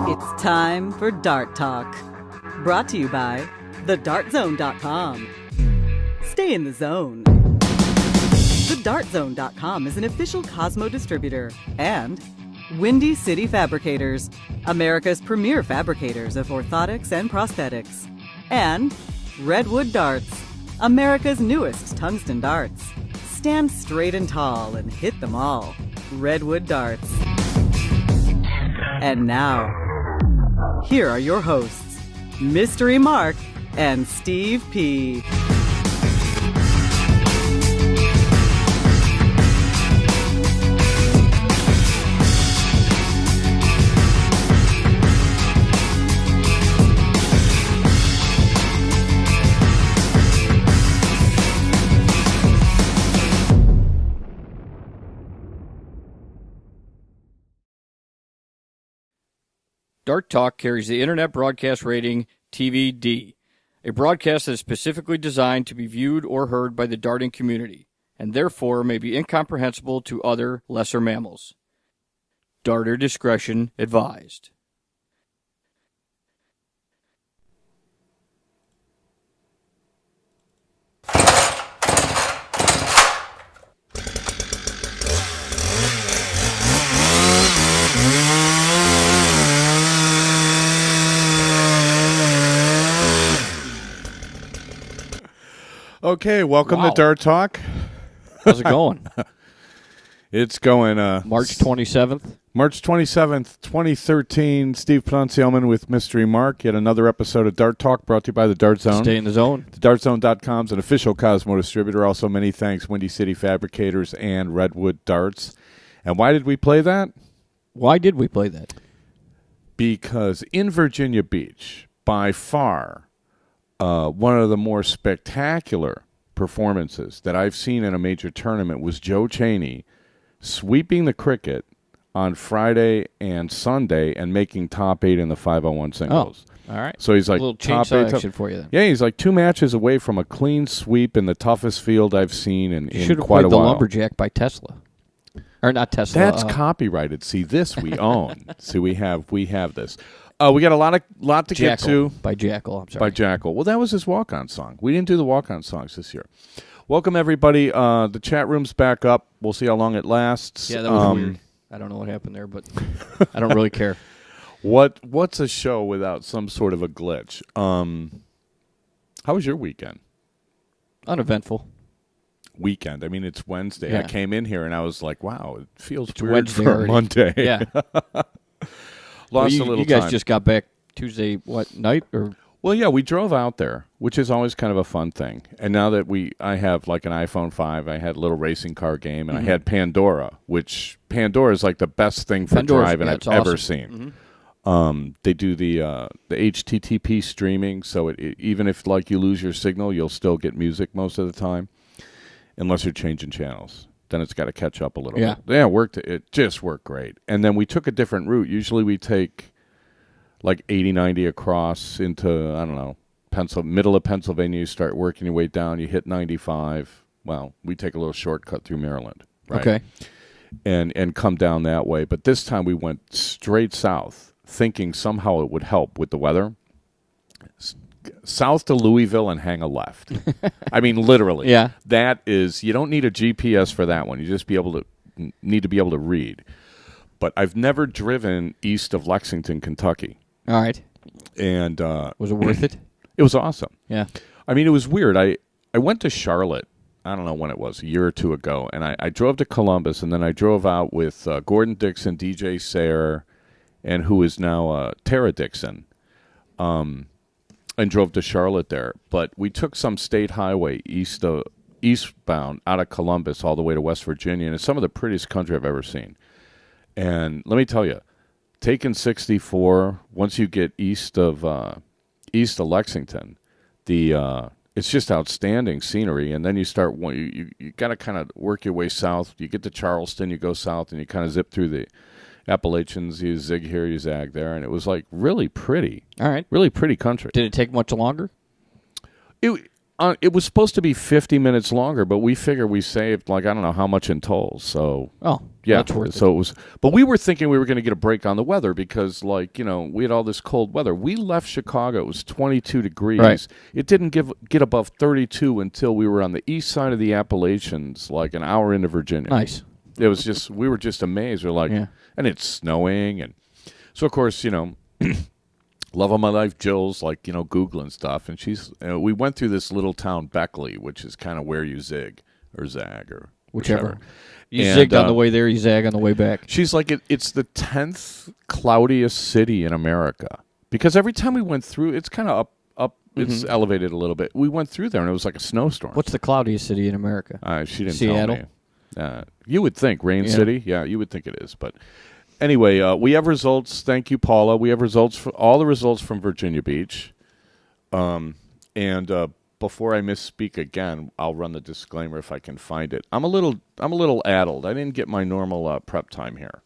It's time for Dart Talk. Brought to you by thedartzone.com. Stay in the zone. Thedartzone.com is an official Cosmo distributor and Windy City Fabricators, America's premier fabricators of orthotics and prosthetics. And Redwood Darts, America's newest tungsten darts. Stand straight and tall and hit them all. Redwood Darts. And now, here are your hosts, Mystery Mark and Steve P. Dart Talk carries the Internet Broadcast Rating TVD, a broadcast that is specifically designed to be viewed or heard by the darting community, and therefore may be incomprehensible to other lesser mammals. Darter discretion advised. Okay, welcome Wow. to Dart Talk. How's it going? It's going March 27th. March 27th, 2013. Steve Pronunciaman with Mystery Mark. Yet another episode of Dart Talk brought to you by the Dart Zone. Stay in the zone. TheDartZone.com is an official Cosmo distributor. Also, many thanks, Windy City Fabricators and Redwood Darts. And why did we play that? Why did we play that? Because in Virginia Beach, by far, one of the more spectacular performances that I've seen in a major tournament was Joe Chaney sweeping the cricket on Friday and Sunday and making top 8 in the 501 singles. Oh, all right. So he's like a little top chainsaw 8 action for you then. Yeah, he's like 2 matches away from a clean sweep in the toughest field I've seen in You should have quite played a the while. Lumberjack by Tesla. Or not Tesla. That's copyrighted. See, this we own. See, we have this. We got a lot to get to. By Jackal, I'm sorry. By Jackal. Well, that was his walk-on song. We didn't do the walk-on songs this year. Welcome, everybody. The chat room's back up. We'll see how long it lasts. Yeah, that was weird. I don't know what happened there, but I don't really care. What's a show without some sort of a glitch? How was your weekend? Uneventful. Weekend. I mean, it's Wednesday. Yeah. I came in here and I was like, wow, it feels It's weird Wednesday for already. Monday. Yeah. Lost Well, a little you guys time. just got back Tuesday, night? Or Well, yeah, we drove out there, which is always kind of a fun thing. And now that I have like an iPhone 5, I had a little racing car game, and I had Pandora, which Pandora is like the best thing for driving I've ever seen. They do the HTTP streaming, so even if like you lose your signal, you'll still get music most of the time, unless you're changing channels. Then it's got to catch up a little bit. Yeah, it just worked great. And then we took a different route. Usually we take like 80, 90 across into, I don't know, middle of Pennsylvania. You start working your way down. You hit 95. Well, we take a little shortcut through Maryland. Right? Okay. And come down that way. But this time we went straight south, thinking somehow it would help with the weather. South to Louisville and hang a left. I mean, literally. Yeah. That is, you don't need a GPS for that one. You just need to be able to read. But I've never driven east of Lexington, Kentucky. all right. And Was it worth it? it was awesome. Yeah. I mean, it was weird. I went to Charlotte, I don't know when it was, a year or two ago, and I drove to Columbus, and then I drove out with Gordon Dixon, DJ Sayre, and who is now Tara Dixon, and drove to Charlotte there. But we took some state highway eastbound out of Columbus all the way to West Virginia, and it's some of the prettiest country I've ever seen. And let me tell you, taking 64, once you get east of Lexington, it's just outstanding scenery. And then you start, you got to kind of work your way south. You get to Charleston, you go south, and you kind of zip through the Appalachians. You zig here, you zag there, and it was like really pretty. All right. Really pretty country. Did it take much longer? It was supposed to be 50 minutes longer, but we figure we saved, like, I don't know how much in tolls. So, Oh. Yeah, That's worth so it was. But we were thinking we were going to get a break on the weather because, like, we had all this cold weather. We left Chicago. It was 22 degrees. Right. It didn't get above 32 until we were on the east side of the Appalachians, like an hour into Virginia. Nice. It was just, we were just amazed. We're like, and it's snowing. And so, of course, love of my life, Jill's like, Googling stuff. And we went through this little town, Beckley, which is kind of where you zig or zag or whichever. You zigged on the way there, you zag on the way back. She's like, it's the 10th cloudiest city in America. Because every time we went through, it's kind of up, it's elevated a little bit. We went through there, and it was like a snowstorm. What's the cloudiest city in America? She didn't Seattle? tell me. You would think, Rain City? Yeah, you would think it is. But anyway, we have results. Thank you, Paula. We have results, all the results from Virginia Beach. Before I misspeak again, I'll run the disclaimer if I can find it. I'm a little addled. I didn't get my normal prep time here,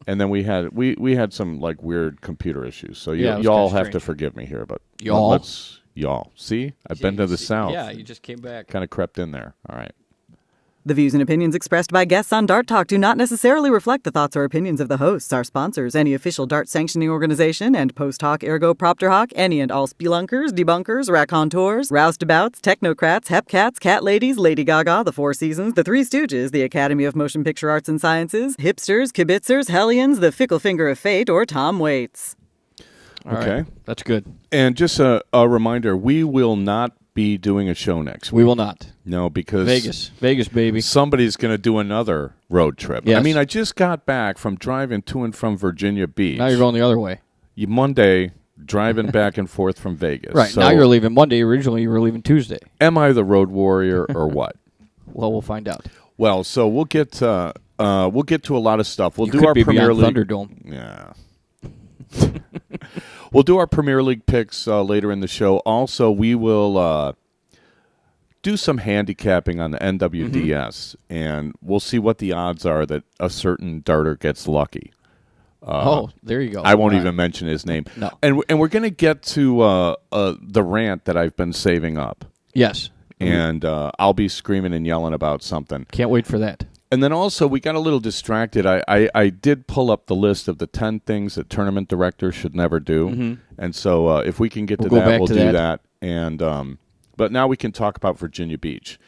and then we had some like weird computer issues. So y'all have to forgive me here, but y'all. See, I've been to the South. Yeah, you just came back. Kind of crept in there. All right. The views and opinions expressed by guests on Dart Talk do not necessarily reflect the thoughts or opinions of the hosts, our sponsors, any official Dart sanctioning organization, and post hoc ergo propter hoc, any and all spelunkers, debunkers, raconteurs, roustabouts, technocrats, hepcats, cat ladies, Lady Gaga, the Four Seasons, the Three Stooges, the Academy of Motion Picture Arts and Sciences, hipsters, kibitzers, hellions, the fickle finger of fate, or Tom Waits. Okay. Right. That's good. And just a reminder, we will not be doing a show next week. We will not. No, because Vegas, baby. Somebody's going to do another road trip. Yes. I mean, I just got back from driving to and from Virginia Beach. Now you're going the other way. Monday, driving back and forth from Vegas. Right. So, now you're leaving Monday. Originally, you were leaving Tuesday. Am I the road warrior or what? Well, we'll find out. Well, so we'll get to a lot of stuff. We'll you do could our be Premier beyond League. Thunderdome. Yeah. We'll do our Premier League picks later in the show. Also, we will do some handicapping on the NWDS, and we'll see what the odds are that a certain darter gets lucky. There you go. I won't even mention his name. No. And we're going to get to the rant that I've been saving up. Yes. And I'll be screaming and yelling about something. Can't wait for that. And then also, we got a little distracted. I did pull up the list of the 10 things that tournament directors should never do. And so if we can get to that, we'll do that. And but now we can talk about Virginia Beach.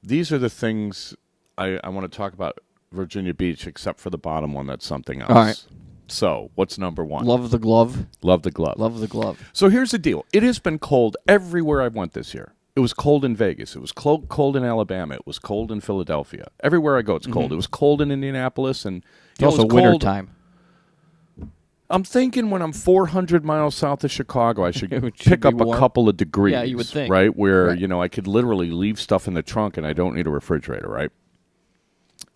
These are the things I want to talk about Virginia Beach, except for the bottom one. That's something else. All right. So what's number one? Love the glove. Love the glove. Love the glove. So here's the deal. It has been cold everywhere I went this year. It was cold in Vegas. It was cold in Alabama. It was cold in Philadelphia. Everywhere I go, it's cold. It was cold in Indianapolis. And it's also winter time. I'm thinking when I'm 400 miles south of Chicago, I should pick up a couple of degrees. Yeah, you would think. Right? Where, I could literally leave stuff in the trunk and I don't need a refrigerator, right?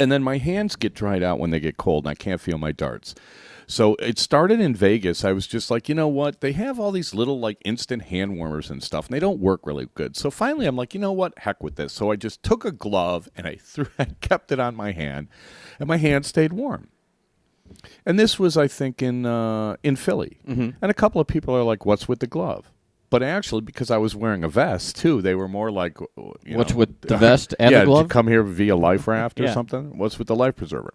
And then my hands get dried out when they get cold and I can't feel my darts. So it started in Vegas. I was just like, you know what? They have all these little like instant hand warmers and stuff, and they don't work really good. So finally I'm like, you know what? Heck with this. So I just took a glove and I kept it on my hand, and my hand stayed warm. And this was, I think, in Philly. And a couple of people are like, what's with the glove? But actually, because I was wearing a vest, too, they were more like, what's with the vest and the glove? Did you come here via life raft or something? What's with the life preserver?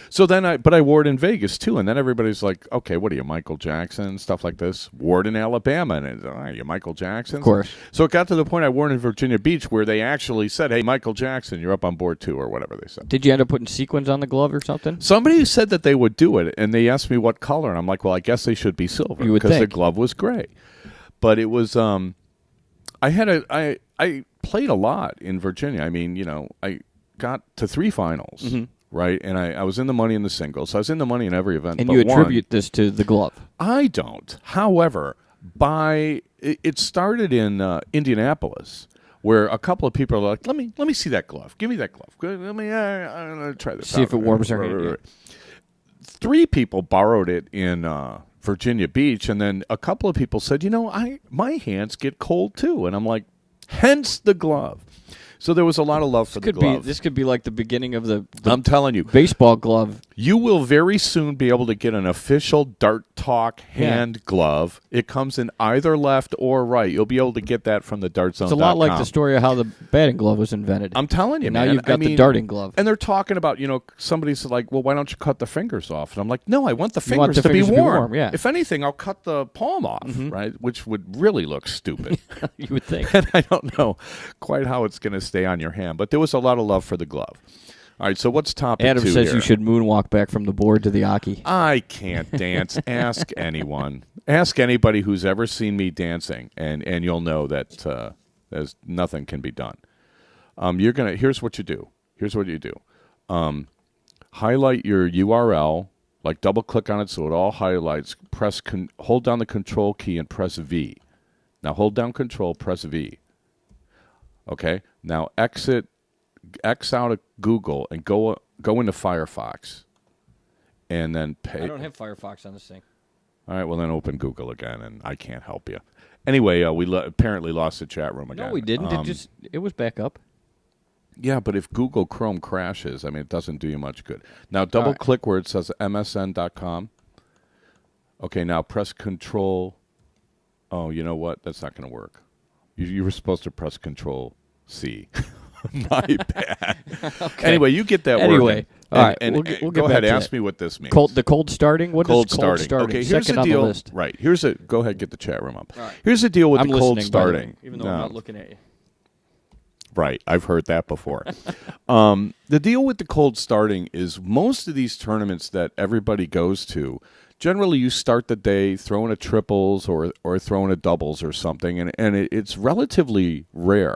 So then I wore it in Vegas, too. And then everybody's like, okay, what are you, Michael Jackson? Stuff like this. Wore it in Alabama. And are you Michael Jackson? Of course. So it got to the point I wore it in Virginia Beach where they actually said, hey, Michael Jackson, you're up on board, too, or whatever they said. Did you end up putting sequins on the glove or something? Somebody said that they would do it, and they asked me what color. And I'm like, well, I guess they should be silver because the glove was gray. But it was, I played a lot in Virginia. I mean, I got to 3 finals, right? And I was in the money in the singles. So I was in the money in every event. And but you attribute this to the glove? I don't. However, it started in Indianapolis, where a couple of people are like, let me see that glove. Give me that glove. Let me try this. See if it warms their hand. 3 people borrowed it in Virginia Beach, and then a couple of people said, my hands get cold too. And I'm like, hence the glove. So there was a lot of love for the glove. This could be like the beginning of the I'm telling you, baseball glove. you will very soon be able to get an official Dart Talk hand glove. It comes in either left or right. You'll be able to get that from the dartzone.com. It's a lot like the story of how the batting glove was invented. I'm telling you, and man. Now you've got the darting glove. And they're talking about, somebody's like, well, why don't you cut the fingers off? And I'm like, no, I want the fingers to be warm. Yeah. If anything, I'll cut the palm off, right? Which would really look stupid. You would think. And I don't know quite how it's going to stay on your hand. But there was a lot of love for the glove. All right, so what's topic Adam 2 says here? you should moonwalk back from the board to the Aki. I can't dance. Ask anyone. Ask anybody who's ever seen me dancing, and you'll know that there's nothing can be done. Here's what you do. Highlight your URL, like double click on it so it all highlights. Hold down the control key and press V. Now hold down control, press V. Okay. Now X out of Google and go into Firefox, and then I don't have Firefox on this thing. All right, well then open Google again, and I can't help you. Anyway, we apparently lost the chat room again. No, we didn't. It was back up. Yeah, but if Google Chrome crashes, it doesn't do you much good. Now double click where it says msn.com. Okay, now press Control. Oh, you know what? That's not going to work. You were supposed to press Control C. My bad. Okay. Anyway, you get that working. All right, and we'll get go back ahead. to Ask that. me what this means. The cold starting? What cold is cold starting? Okay, here's Second the on deal. the list. Right. Go ahead, get the chat room up. Right. Here's the deal with I'm the cold listening, by the way, starting. even though I'm not looking at you. Right. I've heard that before. The deal with the cold starting is most of these tournaments that everybody goes to, generally you start the day throwing a triples or throwing a doubles or something, and it's relatively rare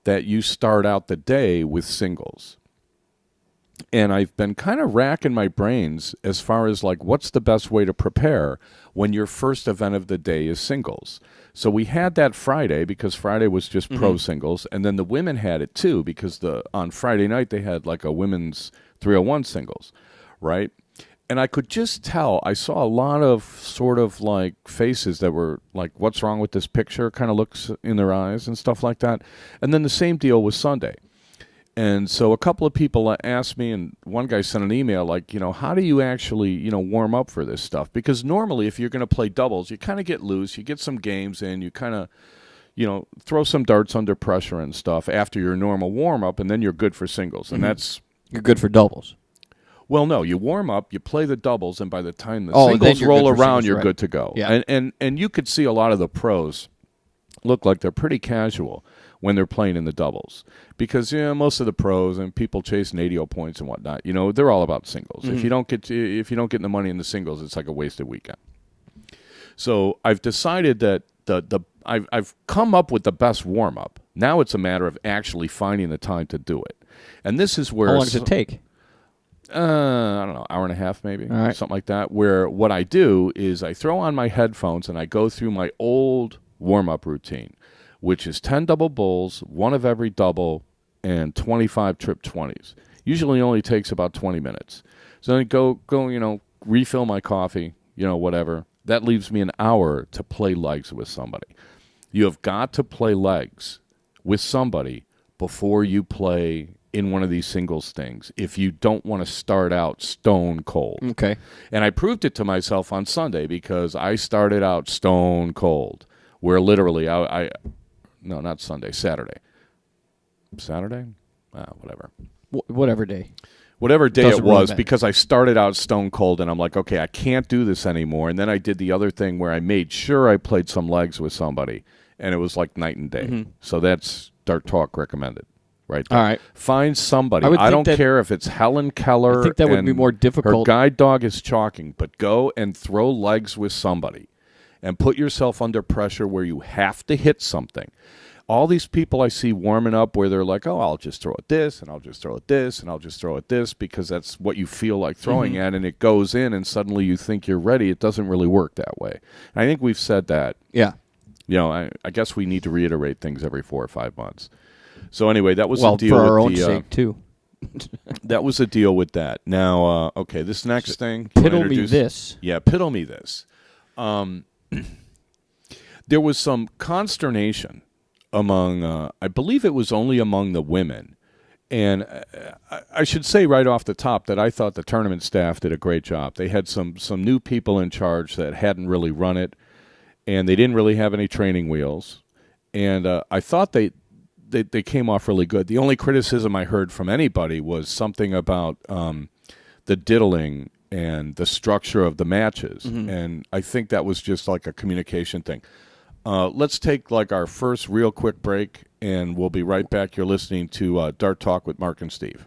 that you start out the day with singles. And I've been kind of racking my brains as far as like what's the best way to prepare when your first event of the day is singles. So we had that Friday because Friday was just pro singles, and then the women had it too because on Friday night they had like a women's 301 singles, right? And I could just tell, I saw a lot of sort of like faces that were like, what's wrong with this picture, kind of looks in their eyes and stuff like that. And then the same deal was Sunday. And so a couple of people asked me, and one guy sent an email like, how do you actually, warm up for this stuff? Because normally if you're going to play doubles, you kind of get loose, you get some games in, you kind of, throw some darts under pressure and stuff after your normal warm-up, and then you're good for singles. And that's... You're good for doubles. Well, no, you warm up, you play the doubles, and by the time the singles roll around, you're good to go. Yeah. And you could see a lot of the pros look like they're pretty casual when they're playing in the doubles because most of the pros and people chasing 80 points and whatnot, they're all about singles. If you don't get the money in the singles, it's like a wasted weekend. So I've decided that I've come up with the best warm up. Now it's a matter of actually finding the time to do it, and this is where how long does it take? I don't know, hour and a half maybe, something like that, where what I do is I throw on my headphones and I go through my old warm-up routine, which is 10 double bowls, one of every double, and 25 trip 20s. Usually only takes about 20 minutes. So then go refill my coffee, whatever. That leaves me an hour to play legs with somebody. You have got to play legs with somebody before you play in one of these singles things if you don't want to start out stone cold. Okay. And I proved it to myself on Sunday because I started out stone cold, where literally no, not Sunday, Saturday. Saturday? Whatever. Whatever day. Whatever day Doesn't it was, really because I started out stone cold, and I'm like, okay, I can't do this anymore. And then I did the other thing where I made sure I played some legs with somebody, and it was like night and day. So that's Dart Talk recommended. Right there. All right. Find somebody. I don't care if it's Helen Keller. I think that would be more difficult. Her guide dog is chalking, but go and throw legs with somebody and put yourself under pressure where you have to hit something. All these people I see warming up where they're like, oh, I'll just throw it this, and I'll just throw it this, and I'll just throw it this, because that's what you feel like throwing at, and it goes in, and suddenly you think you're ready. It doesn't really work that way. I think we've said that. Yeah. I guess we need to reiterate things every 4 or 5 months. So anyway, that was the deal for our with own sake too. That was the deal with that. Now, okay, this next thing. Piddle me this. Yeah, piddle me this. There was some consternation among, I believe it was only among the women. And I should say right off the top that I thought the tournament staff did a great job. They had some new people in charge that hadn't really run it, and they didn't really have any training wheels. And I thought they came off really good. The only criticism I heard from anybody was something about the diddling and the structure of the matches. And I think that was just like a communication thing. Let's take like our first real quick break, and we'll be right back. You're listening to Dart Talk with Mark and Steve.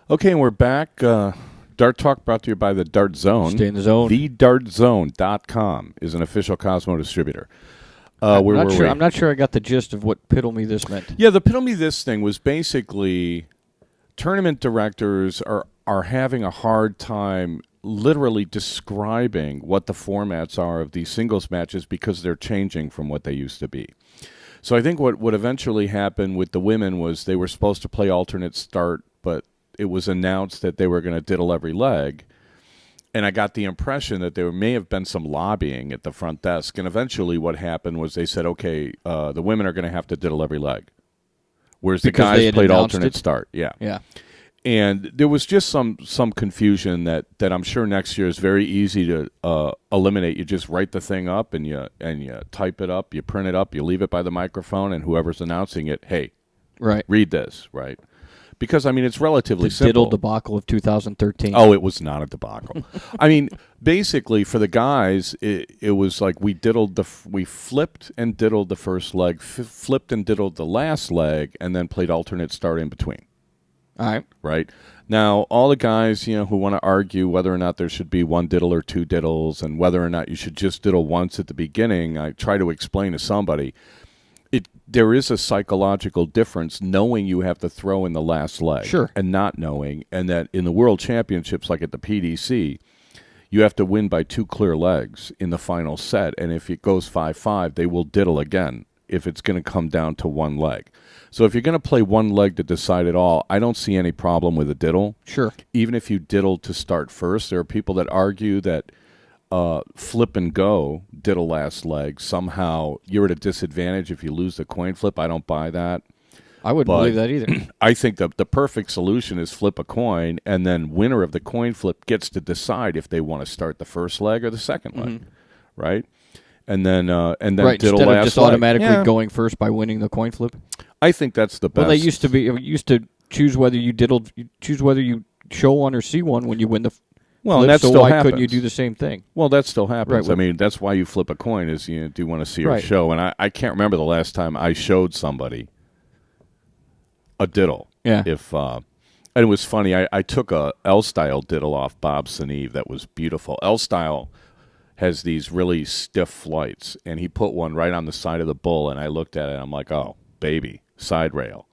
Okay, and we're back. Dart Talk brought to you by the Dart Zone. Stay in the zone. TheDartZone.com is an official Cosmo distributor. I'm not sure I got the gist of what piddle me this meant. Yeah, the piddle me this thing was basically tournament directors are having a hard time literally describing what the formats are of these singles matches because they're changing from what they used to be. So I think what eventually happened with the women was they were supposed to play alternate start, but it was announced that they were going to diddle every leg. And I got the impression that there may have been some lobbying at the front desk. And eventually what happened was they said, okay, the women are going to have to diddle every leg. Whereas the guys played alternate start. Yeah. Yeah. And there was just some confusion that I'm sure next year is very easy to eliminate. You just write the thing up and you type it up, you print it up, you leave it by the microphone, and whoever's announcing it, hey, read this, right? Because, I mean, it's relatively simple. Diddle debacle of 2013. Oh, it was not a debacle. I mean, basically, for the guys, it was like we flipped and diddled the first leg, flipped and diddled the last leg, and then played alternate start in between. All right. Right? Now, all the guys, who want to argue whether or not there should be one diddle or two diddles and whether or not you should just diddle once at the beginning, I try to explain to somebody, there is a psychological difference knowing you have to throw in the last leg and not knowing, and that in the World Championships, like at the PDC, you have to win by 2 clear legs in the final set, and if it goes 5-5, they will diddle again if it's going to come down to 1 leg. So if you're going to play 1 leg to decide it all, I don't see any problem with a diddle. Sure. Even if you diddle to start first, there are people that argue that flip and go, diddle last leg, somehow you're at a disadvantage if you lose the coin flip. I don't buy that. I wouldn't believe that either. I think the perfect solution is flip a coin, and then winner of the coin flip gets to decide if they want to start the first leg or the second leg, right? And then diddle instead last of just leg. automatically going first by winning the coin flip. I think that's the best. Well, they used to choose whether you show one or see one when you win the. Well, and that so still why happens. couldn't you do the same thing? Well, that still happens. Right, I mean, that's why you flip a coin is you do want to see or show. And I can't remember the last time I showed somebody a diddle. Yeah. And it was funny. I took a L-style diddle off Bob Seneve that was beautiful. L-style has these really stiff flights, and he put one right on the side of the bull, and I looked at it, and I'm like, oh, baby, side rail.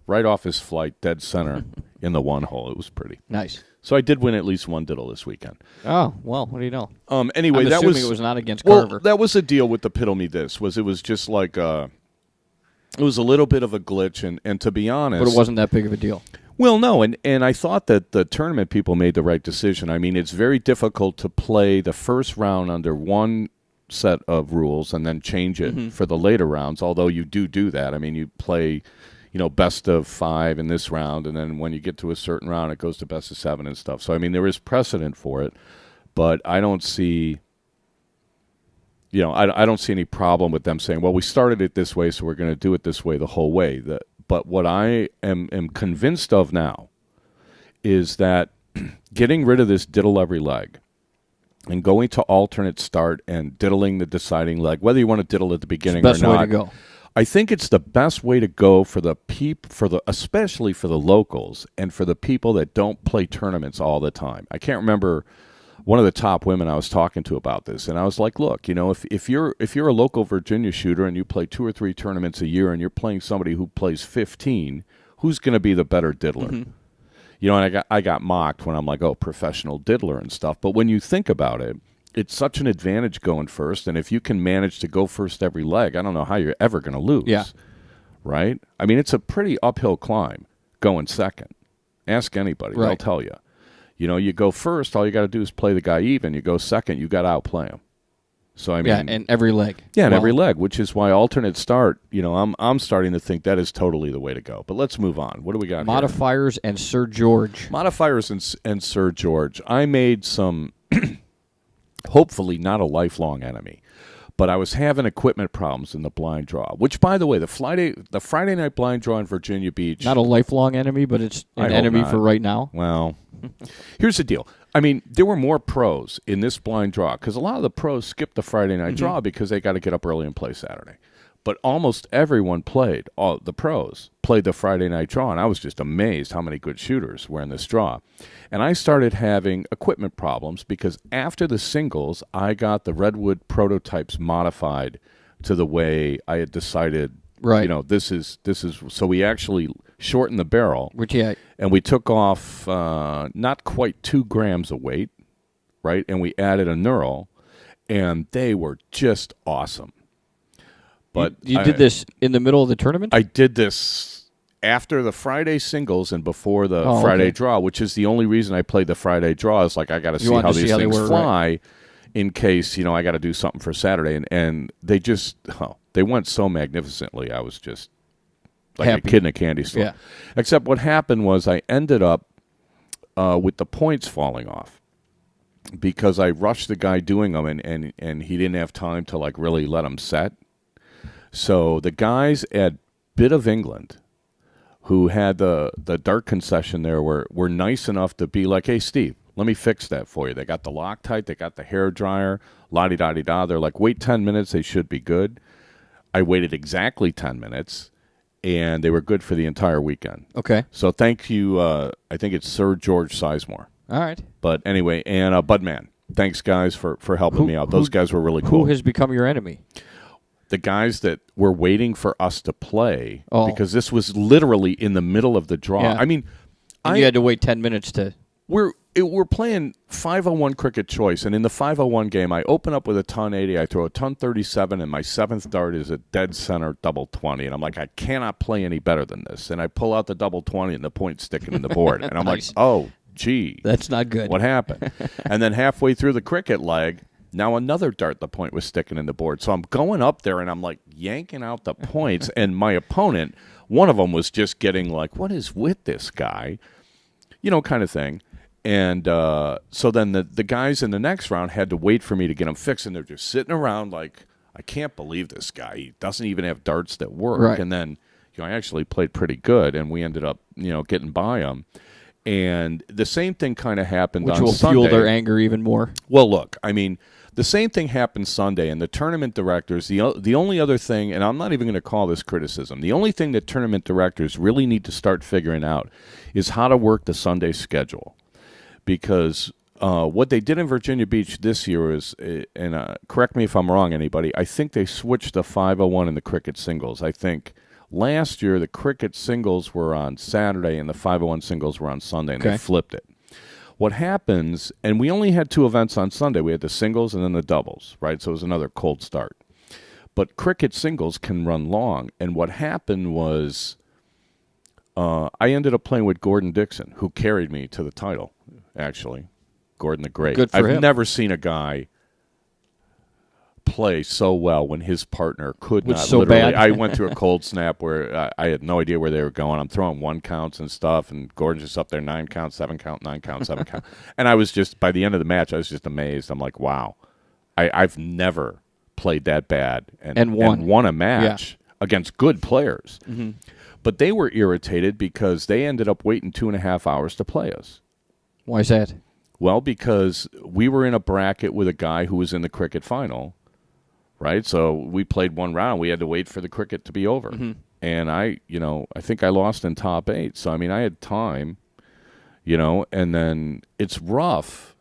Right off his flight, dead center in the 1 hole. It was pretty. Nice. So I did win at least 1 diddle this weekend. Oh, well, what do you know? Anyway, I'm that assuming it was not against Well, Carver. that was the deal with the piddle me this, was it was just like It was a little bit of a glitch, and to be honest... But it wasn't that big of a deal. Well, no, and I thought that the tournament people made the right decision. I mean, it's very difficult to play the first round under one set of rules and then change it for the later rounds, although you do that. I mean, you play, best of 5 in this round, and then when you get to a certain round, it goes to best of 7 and stuff. So, I mean, there is precedent for it, but I don't see... I don't see any problem with them saying, well, we started it this way, so we're going to do it this way the whole way. But what I am convinced of now is that getting rid of this diddle every leg and going to alternate start and diddling the deciding leg, whether you want to diddle at the beginning or not. It's the best way to go. I think it's the best way to go for especially for the locals and for the people that don't play tournaments all the time. I can't remember one of the top women I was talking to about this, and I was like, look, if you're a local Virginia shooter and you play 2 or 3 tournaments a year and you're playing somebody who plays 15, who's going to be the better diddler? And I got mocked when I'm like, oh, professional diddler and stuff. But when you think about it, it's such an advantage going first, and if you can manage to go first every leg, I don't know how you're ever going to lose. Yeah. Right? I mean, it's a pretty uphill climb going second. Ask anybody. Right. They'll tell you. You go first, all you got to do is play the guy even. You go second, you got to outplay him. So, I mean... Yeah, and every leg. Yeah, and every leg, which is why alternate start, I'm starting to think that is totally the way to go. But let's move on. What do we got Modifiers and Sir George. Modifiers and Sir George. I made some, hopefully not a lifelong enemy, but I was having equipment problems in the blind draw, which, by the way, the Friday night blind draw in Virginia Beach... Not a lifelong enemy, but it's an enemy for right now. Well... Here's the deal. I mean, there were more pros in this blind draw because a lot of the pros skipped the Friday night draw because they got to get up early and play Saturday. But almost everyone played, all the pros played the Friday night draw, and I was just amazed how many good shooters were in this draw. And I started having equipment problems because after the singles, I got the Redwood prototypes modified to the way I had decided. Right. This is so we actually shortened the barrel. And we took off not quite 2 grams of weight, right? And we added a knurl, and they were just awesome. But you did this in the middle of the tournament? I did this after the Friday singles and before the Friday draw, which is the only reason I played the Friday draw. Is like I got to see how these things fly. Right. In case, I got to do something for Saturday. And they just, they went so magnificently. I was just like happy. A kid in a candy store. Yeah. Except what happened was I ended up with the points falling off because I rushed the guy doing them and he didn't have time to like really let them set. So the guys at Bit of England who had the dart concession there were nice enough to be like, hey, Steve, let me fix that for you. They got the Loctite. They got the hair dryer. La-di-da-di-da. They're like, wait 10 minutes. They should be good. I waited exactly 10 minutes, and they were good for the entire weekend. Okay. So thank you. I think it's Sir George Sizemore. All right. But anyway, and Budman. Thanks, guys, for helping me out. Those guys were really cool. Who has become your enemy? The guys that were waiting for us to play because this was literally in the middle of the draw. Yeah. I mean, you had to wait 10 minutes to... We're playing 501 cricket choice, and in the 501 game, I open up with a ton 80, I throw a ton 37, and my 7th dart is a dead center double 20, and I'm like, I cannot play any better than this. And I pull out the double 20, and the point's sticking in the board, and I'm Nice. like, oh, gee. That's not good. What happened? And then halfway through the cricket leg, now another dart, the point was sticking in the board. So I'm going up there, and I'm like yanking out the points, and my opponent, one of them was just getting like, what is with this guy? Kind of thing. And so then the guys in the next round had to wait for me to get them fixed, and they're just sitting around like, I can't believe this guy. He doesn't even have darts that work. Right. And then I actually played pretty good, and we ended up getting by them. And the same thing kind of happened on Sunday. Which will fuel their anger even more. Well, look, I mean, the same thing happened Sunday, and the tournament directors, the only other thing, and I'm not even going to call this criticism, the only thing that tournament directors really need to start figuring out is how to work the Sunday schedule. Because what they did in Virginia Beach this year is, and correct me if I'm wrong, anybody, I think they switched the 501 and the cricket singles. I think last year the cricket singles were on Saturday and the 501 singles were on Sunday, and they flipped it. What happens, and we only had 2 events on Sunday. We had the singles and then the doubles, right? So it was another cold start. But cricket singles can run long. And what happened was I ended up playing with Gordon Dixon, who carried me to the title, actually. Gordon the Great. Good for I've him. never seen a guy play so well when his partner could Was not. so literally. bad. I went through a cold snap where I had no idea where they were going. I'm throwing 1 counts and stuff, and Gordon's just up there 9 count, 7 count, 9 count, 7 count. And I was just, by the end of the match, I was just amazed. I'm like, wow, I've never played that bad and won a match against good players. Mm-hmm. But they were irritated because they ended up waiting 2.5 hours to play us. Why is that? Well, because we were in a bracket with a guy who was in the cricket final, right? So we played 1 round. We had to wait for the cricket to be over. Mm-hmm. And I think I lost in top 8. So, I mean, I had time, and then it's rough.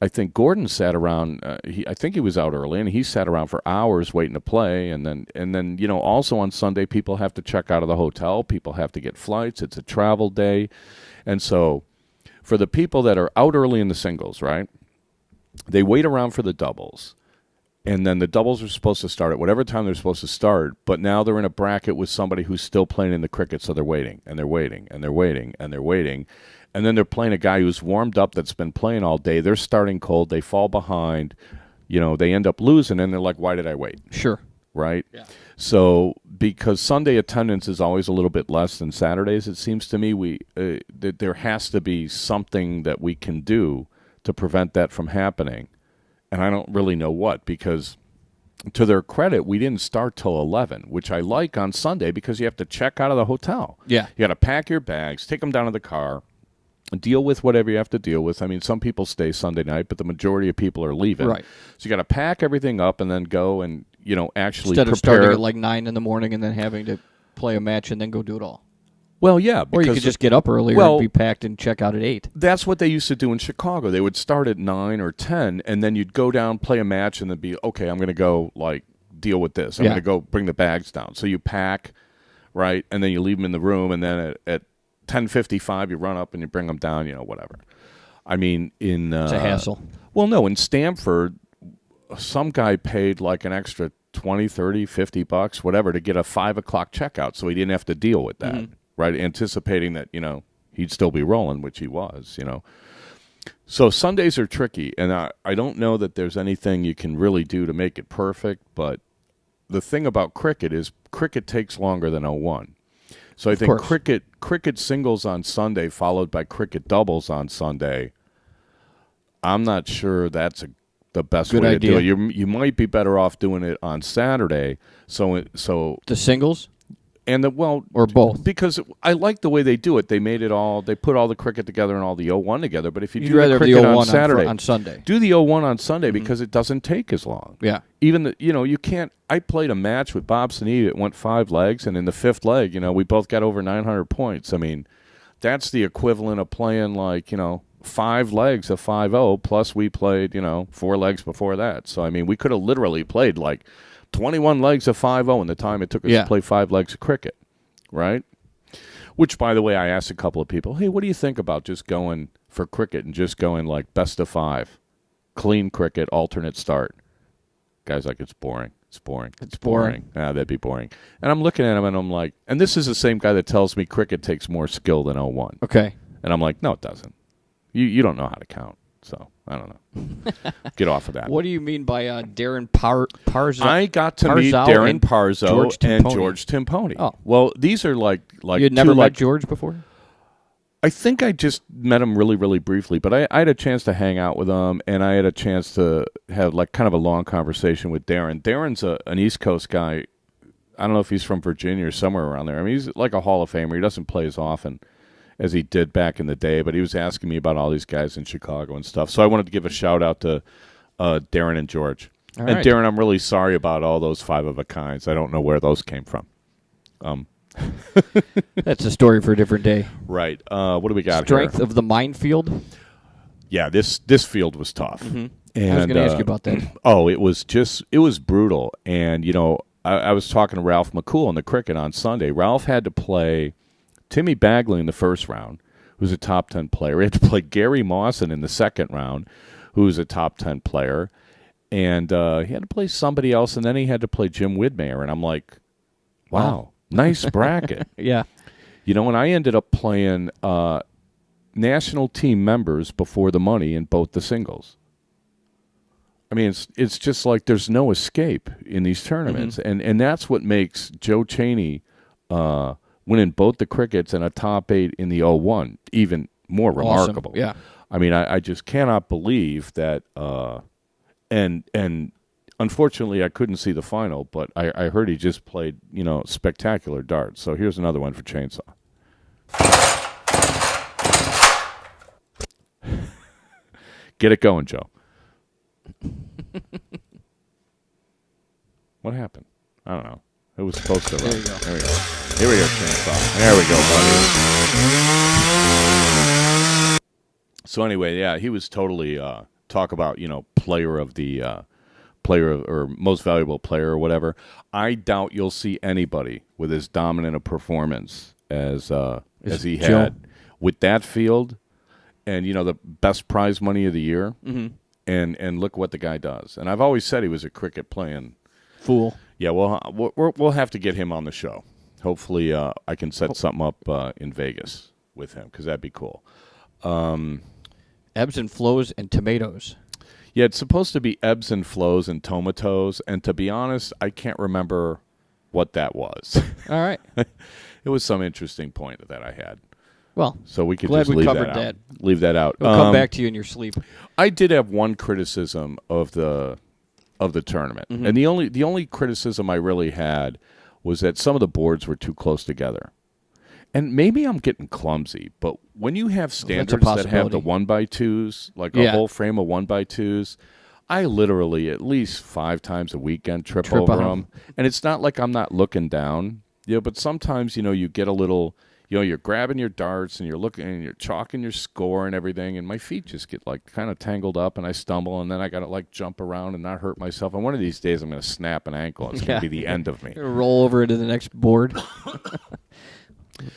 I think Gordon sat around. I think he was out early, and he sat around for hours waiting to play. And then also on Sunday, people have to check out of the hotel. People have to get flights. It's a travel day. And so for the people that are out early in the singles, right, they wait around for the doubles. And then the doubles are supposed to start at whatever time they're supposed to start, but now they're in a bracket with somebody who's still playing in the cricket, so they're waiting, and they're waiting, and they're waiting, and they're waiting. And then they're playing a guy who's warmed up that's been playing all day. They're starting cold. They fall behind. They end up losing, and they're like, why did I wait? Sure. Right? Yeah. So because Sunday attendance is always a little bit less than Saturdays, it seems to me there has to be something that we can do to prevent that from happening. And I don't really know what, because to their credit, we didn't start till 11, which I like on Sunday because you have to check out of the hotel. Yeah. You got to pack your bags, take them down to the car, deal with whatever you have to deal with. I mean, some people stay Sunday night, but the majority of people are leaving. Right. So you got to pack everything up and then go and, actually Instead of prepare. starting at like 9 in the morning and then having to play a match and then go do it all. Well, yeah. Or you could just get up earlier and be packed and check out at 8. That's what they used to do in Chicago. They would start at 9 or 10, and then you'd go down, play a match, and then be, okay, I'm going to go, deal with this. I'm going to go bring the bags down. So you pack, right, and then you leave them in the room, and then at 10:55 you run up and you bring them down, whatever. I mean, it's a hassle. Well, no, in Stamford, some guy paid like an extra $20, $30, $50, whatever, to get a 5 o'clock checkout, so he didn't have to deal with that. Mm-hmm. Right, anticipating that, he'd still be rolling, which he was, So Sundays are tricky, and I don't know that there's anything you can really do to make it perfect, but the thing about cricket is cricket takes longer than 01. So I think cricket singles on Sunday followed by cricket doubles on Sunday, I'm not sure that's the best way to do it. You might be better off doing it on Saturday. So the singles? And or both, because I like the way they do it. They made it all. They put all the cricket together and all the 01 together. But if you do the cricket on Saturday, on Sunday, do the 01 on Sunday because it doesn't take as long. Yeah. Even you can't. I played a match with Bob Sneed. It went 5 legs, and in the 5th leg, we both got over 900 points. I mean, that's the equivalent of playing 5 legs of 5-0. Plus, we played 4 legs before that. So I mean, we could have literally played 21 legs of 5-0 in the time it took us to play 5 legs of cricket, right? Which, by the way, I asked a couple of people, hey, what do you think about just going for cricket and just going best of 5, clean cricket, alternate start? Guys it's boring. It's boring. It's boring. That'd be boring. And I'm looking at him and I'm like, and this is the same guy that tells me cricket takes more skill than 01. Okay. And I'm like, no, it doesn't. You don't know how to count. So, I don't know. Get off of that. What do you mean by Darren Parzow? I got to meet Darren Parzow and George Timpone. Oh. Well, these are like you had never met George before? I think I just met him really, really briefly, but I had a chance to hang out with him, and I had a chance to have kind of a long conversation with Darren. Darren's an East Coast guy. I don't know if he's from Virginia or somewhere around there. I mean, he's like a Hall of Famer. He doesn't play as often as he did back in the day, but he was asking me about all these guys in Chicago and stuff. So I wanted to give a shout-out to Darren and George. All and right. Darren, I'm really sorry about all those 5-of-a-kinds. I don't know where those came from. That's a story for a different day. Right. What do we got Strength here? of the minefield? Yeah, this field was tough. Mm-hmm. And, I was going to ask you about that. Oh, it was brutal. And, I was talking to Ralph McCool in the cricket on Sunday. Ralph had to play Timmy Bagley in the first round, who's a top 10 player. He had to play Gary Mawson in the second round, who's a top 10 player. And he had to play somebody else, and then he had to play Jim Widmeyer. And I'm like, wow, nice bracket. Yeah. You know, and I ended up playing national team members before the money in both the singles. I mean, it's just like there's no escape in these tournaments. And that's what makes Joe Chaney winning both the crickets and a top 8 in the 01 even more remarkable. Awesome. Yeah. I mean, I just cannot believe that and unfortunately I couldn't see the final, but I heard he just played, spectacular darts. So here's another one for Chainsaw. Get it going, Joe. What happened? I don't know. It was supposed to run. There you go. There we go. Here we go, Chainsaw. There we go, buddy. So anyway, yeah, he was totally talk about, player of the or most valuable player or whatever. I doubt you'll see anybody with as dominant a performance as he Joe. had with that field, and the best prize money of the year. And look what the guy does. And I've always said he was a cricket playing fool. Yeah, well, we'll have to get him on the show. Hopefully, I can set something up in Vegas with him because that'd be cool. Ebbs and flows and tomatoes. Yeah, it's supposed to be ebbs and flows and tomatoes, and to be honest, I can't remember what that was. All right. It was some interesting point that I had. Well, so we could glad just we leave covered that out. that. Leave that out. It'll come back to you in your sleep. I did have one criticism of the tournament, and the only criticism I really had was that some of the boards were too close together. And maybe I'm getting clumsy, but when you have standards that have the 1x2s, like a whole frame of 1x2s, I literally at least 5 times a weekend trip over them. And it's not like I'm not looking down, but sometimes, you get a little, you're grabbing your darts and you're looking and you're chalking your score and everything, and my feet just get kind of tangled up and I stumble, and then I got to jump around and not hurt myself. And one of these days I'm going to snap an ankle. It's going to be the end of me. Roll over into the next board.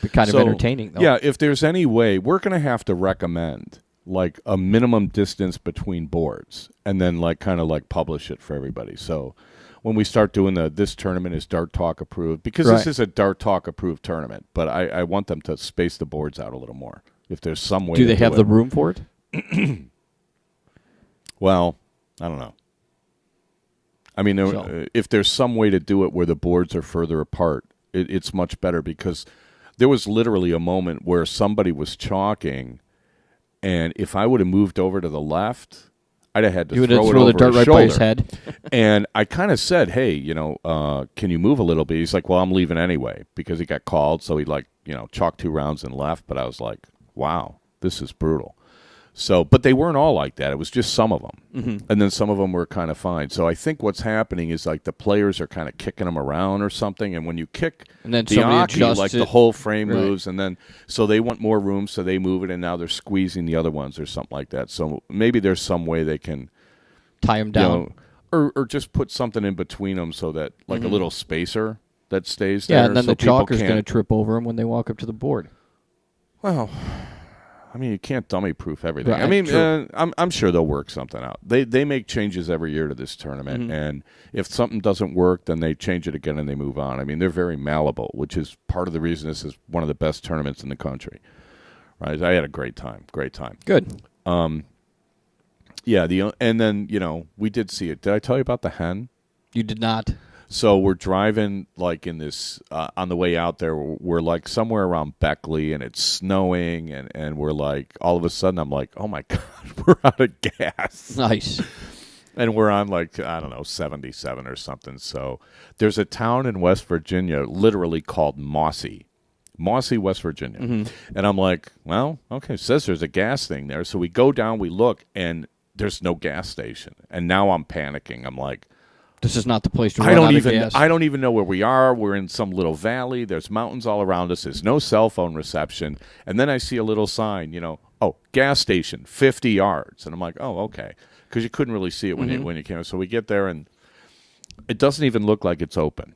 Be kind of entertaining, though. Yeah, if there's any way, we're going to have to recommend a minimum distance between boards, and then publish it for everybody. So when we start doing this tournament is Dart Talk approved, because this is a Dart Talk approved tournament. But I want them to space the boards out a little more. If there's some way, do they have the room for it? Well, I don't know. I mean, if there's some way to do it where the boards are further apart, it's much better, because there was literally a moment where somebody was chalking, and if I would have moved over to the left, I'd have had to throw it over the dart his right shoulder. by his head. And I kind of said, hey, can you move a little bit? He's like, well, I'm leaving anyway, because he got called, so he chalked 2 rounds and left. But I was like, wow, this is brutal. So, but they weren't all like that. It was just some of them. And then some of them were kind of fine. So I think what's happening is the players are kind of kicking them around or something. And when you kick and then the hockey, the whole frame right. moves. And then, so they want more room, so they move it. And now they're squeezing the other ones or something like that. So maybe there's some way they can tie them down. Or just put something in between them so that, a little spacer that stays there. Yeah, and then so the chalker's going to trip over them when they walk up to the board. Well, I mean, you can't dummy-proof everything. Right, I mean, I'm sure they'll work something out. They make changes every year to this tournament, and if something doesn't work, then they change it again and they move on. I mean, they're very malleable, which is part of the reason this is one of the best tournaments in the country. Right? I had a great time. Good. Yeah, and then, we did see it. Did I tell you about the hen? You did not. So we're driving in this on the way out there. We're somewhere around Beckley, and it's snowing, and we're all of a sudden I'm like, oh my God, we're out of gas. Nice. And we're on I don't know, 77 or something. So there's a town in West Virginia literally called Mossy, West Virginia. And I'm like, well, okay, it says there's a gas thing there. So we go down, we look, and there's no gas station. And now I'm panicking. I'm like, this is not the place to run out of gas. I don't even know where we are. We're in some little valley. There's mountains all around us. There's no cell phone reception. And then I see a little sign, gas station, 50 yards. And I'm like, oh, okay. Because you couldn't really see it when you came. So we get there, and it doesn't even look like it's open.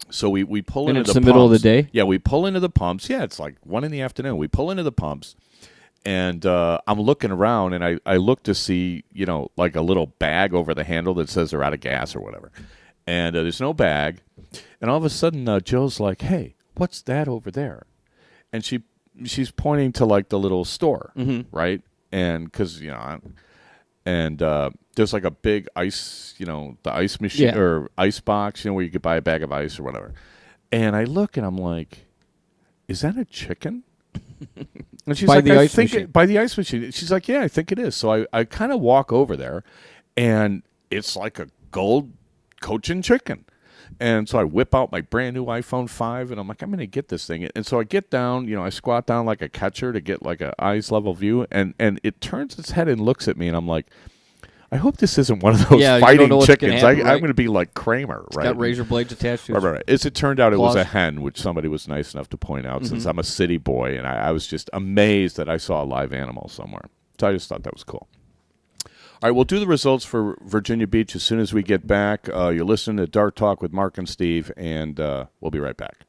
So we pull into the pumps. And it's the middle of the day? Yeah, we pull into the pumps. Yeah, it's 1 in the afternoon. We pull into the pumps, And I'm looking around, and I look to see, like a little bag over the handle that says they're out of gas or whatever. And there's no bag. And all of a sudden, Joe's like, hey, what's that over there? And she's pointing to, like, the little store, right? And because, there's like a big ice, the ice machine or ice box, where you could buy a bag of ice or whatever. And I look, and I'm like, is that a chicken? And she's by like, the ice machine. By the ice machine. She's like, yeah, I think it is. So I kind of walk over there, and it's like a gold Cochin chicken. And so I whip out my brand new iPhone 5, and I'm like, I'm going to get this thing. And so I get down, I squat down like a catcher to get like a eyes level view, and it turns its head and looks at me, and I'm like, I hope this isn't one of those fighting chickens. I'm going to be like Kramer, right? Got razor blades attached to it. Right. As it turned out, it was a hen, which somebody was nice enough to point out, since I'm a city boy, and I was just amazed that I saw a live animal somewhere. So I just thought that was cool. All right, we'll do the results for Virginia Beach as soon as we get back. You're listening to Dart Talk with Mark and Steve, and we'll be right back.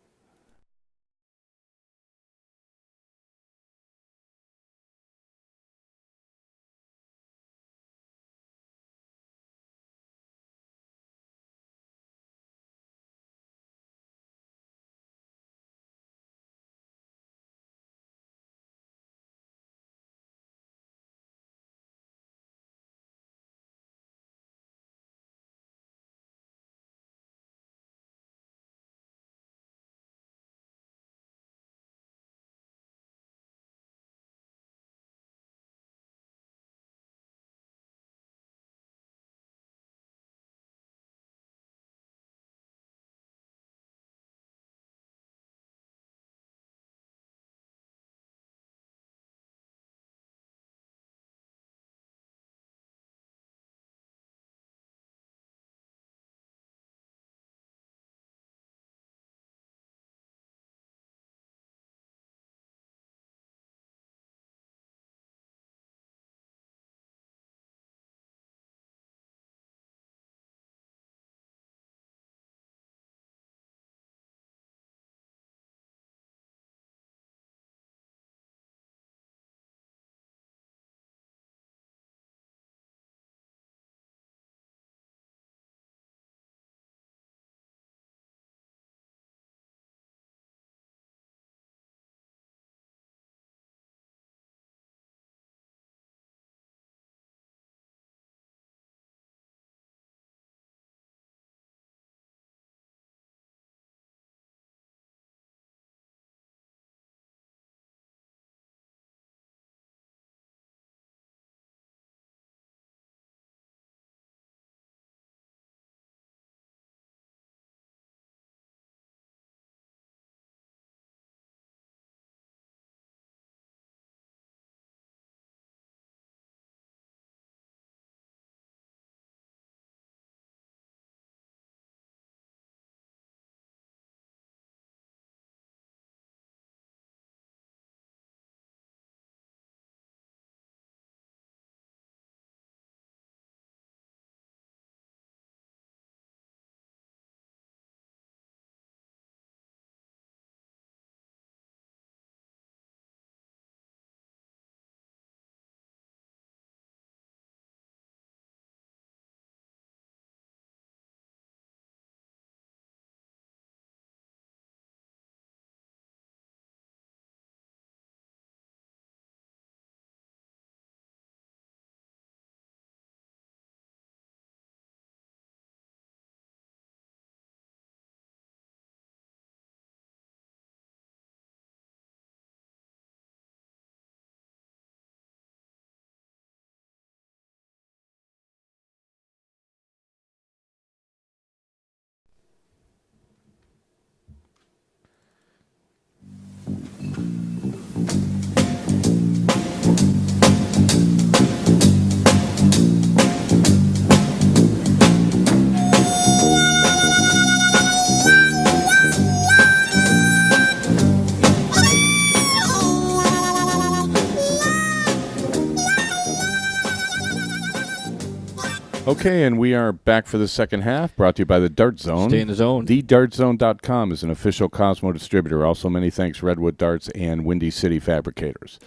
Okay, and we are back for the second half, brought to you by the Dart Zone. Stay in the zone. TheDartZone.com is an official Cosmo distributor. Also, many thanks, Redwood Darts and Windy City Fabricators.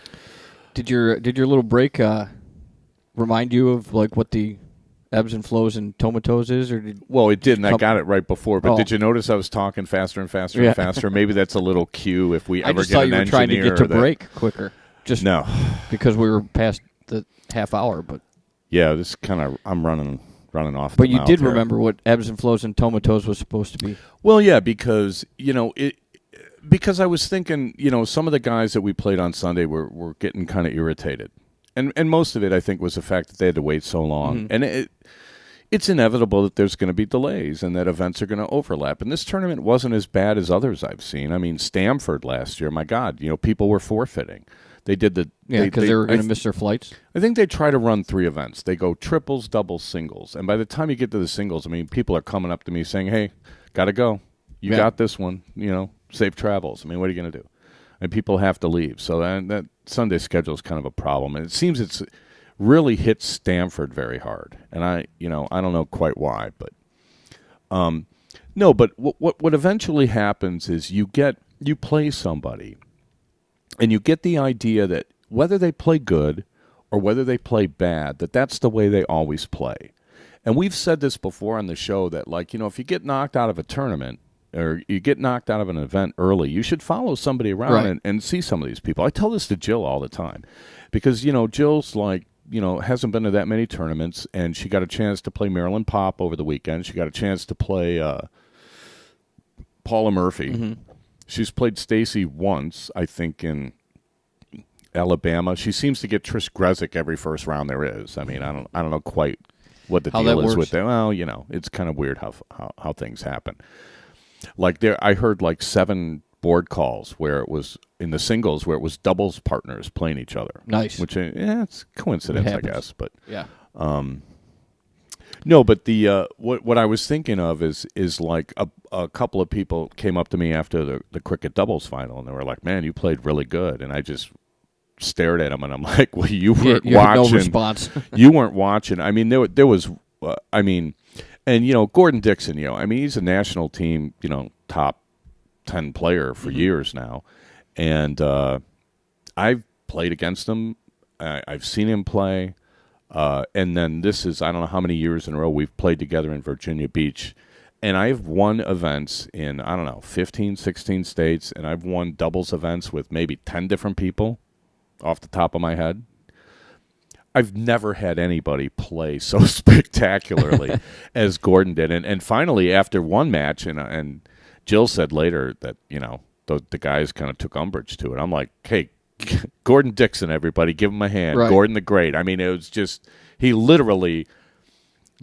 Did your little break remind you of like what the ebbs and flows in tomatoes is, or Well, it didn't. I got it right before. But Oh. did you notice I was talking faster and faster and faster? Maybe that's a little cue if we I ever just get thought an you were engineer. trying to get to that- break quicker. Just No. because we were past the half hour, but Yeah, this kind of I'm running off. but the you mouth did here. remember what ebbs and flows in tomatoes was supposed to be. Well, yeah, because because I was thinking, some of the guys that we played on Sunday were getting kind of irritated, and most of it I think was the fact that they had to wait so long, and it's inevitable that there's going to be delays and that events are going to overlap. And this tournament wasn't as bad as others I've seen. I mean, Stamford last year, my God, people were forfeiting. They did because they were going to miss their flights. I think they try to run 3 events. They go triples, doubles, singles. And by the time you get to the singles, I mean, people are coming up to me saying, hey, got to go. You got this one, safe travels. I mean, what are you going to do? And people have to leave. So that Sunday schedule is kind of a problem. And it seems it's really hit Stamford very hard. And I don't know quite why. But no, but what eventually happens is you play somebody. And you get the idea that whether they play good or whether they play bad, that's the way they always play. And we've said this before on the show that, if you get knocked out of a tournament or you get knocked out of an event early, you should follow somebody around and see some of these people. I tell this to Jill all the time because, Jill's hasn't been to that many tournaments, and she got a chance to play Marilyn Pop over the weekend. She got a chance to play Paula Murphy. Mm-hmm. She's played Stacy once, I think, in Alabama. She seems to get Trish Grezik every first round there is. I mean, I don't know quite what the deal is with that. Well, it's kind of weird how things happen. Like I heard 7 board calls where it was in the singles where it was doubles partners playing each other. Nice. Which it's coincidence, I guess, but yeah. No, but the what I was thinking of is like a couple of people came up to me after the cricket doubles final, and they were like, "Man, you played really good," and I just stared at them, and I'm like, "Well, you weren't you watching. Had no response. You weren't watching. I mean, there was, and Gordon Dixon, I mean, he's a national team, top 10 player for years now, and I've played against him. I've seen him play. And then this is, I don't know how many years in a row we've played together in Virginia Beach. And I've won events in, 15, 16 states. And I've won doubles events with maybe 10 different people off the top of my head. I've never had anybody play so spectacularly as Gordon did. And finally, after one match, and Jill said later that, the guys kind of took umbrage to it. I'm like, hey, Gordon Dixon, everybody, give him a hand. Right. Gordon the Great. I mean, it was just, he literally